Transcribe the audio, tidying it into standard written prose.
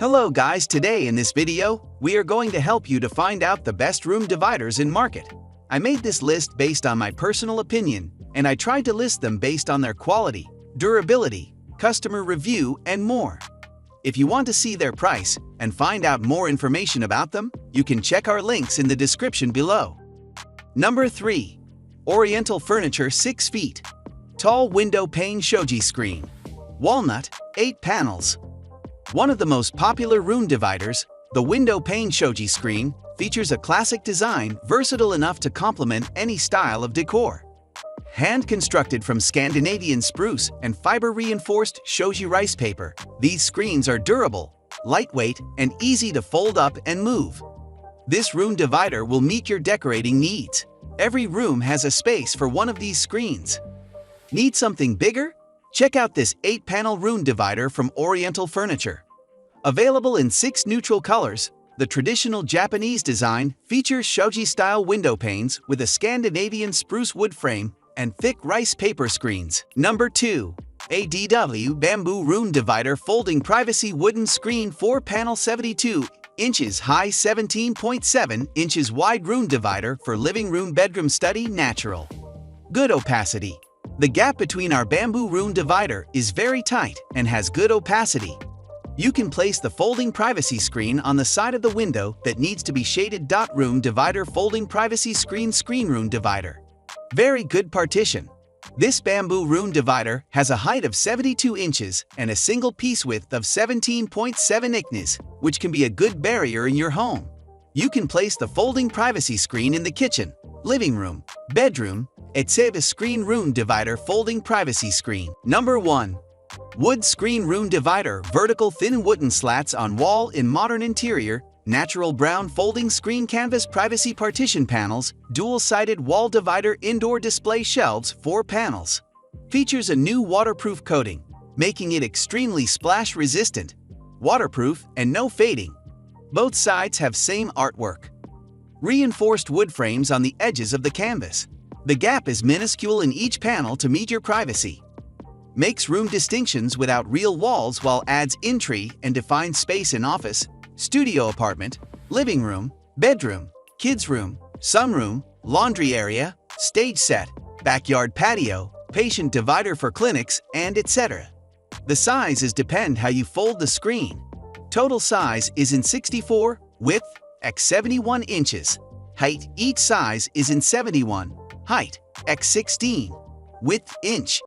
Hello guys, today in this video, we are going to help you to find out the best room dividers in market. I made this list based on my personal opinion, and I tried to list them based on their quality, durability, customer review, and more. If you want to see their price and find out more information about them, you can check our links in the description below. Number 3. Oriental Furniture 6 feet. Tall window pane shoji screen. Walnut, 8 panels. One of the most popular room dividers, the window pane shoji screen, features a classic design versatile enough to complement any style of decor. Hand-constructed from Scandinavian spruce and fiber-reinforced shoji rice paper, these screens are durable, lightweight, and easy to fold up and move. This room divider will meet your decorating needs. Every room has a space for one of these screens. Need something bigger? Check out this 8-panel room divider from Oriental Furniture. Available in 6 neutral colors, the traditional Japanese design features shoji-style window panes with a Scandinavian spruce wood frame and thick rice paper screens. Number 2. ADW Bamboo Room Divider Folding Privacy Wooden Screen 4-Panel 72 inches high 17.7 inches wide room divider for living room, bedroom, study. Natural. Good opacity. The gap between our bamboo room divider is very tight and has good opacity. You can place the folding privacy screen on the side of the window that needs to be shaded. Room divider folding privacy screen room divider. Very good partition. This bamboo room divider has a height of 72 inches and a single piece width of 17.7 inches, which can be a good barrier in your home. You can place the folding privacy screen in the kitchen, living room, bedroom, etc. Screen room divider folding privacy screen. Number 1. Wood screen room divider vertical thin wooden slats on wall in modern interior, natural brown folding screen canvas privacy partition panels, dual-sided wall divider indoor display shelves 4 panels. Features a new waterproof coating, making it extremely splash resistant, waterproof, and no fading. Both sides have same artwork. Reinforced wood frames on the edges of the canvas. The gap is minuscule in each panel to meet your privacy. Makes room distinctions without real walls while adds intrigue and defines space in office, studio apartment, living room, bedroom, kids room, sunroom, laundry area, stage set, backyard patio, patient divider for clinics, and etc. The sizes depend how you fold the screen. Total size is in 64, width, x 71 inches. Height, each size is in 71. Height, x 16. Width, inch.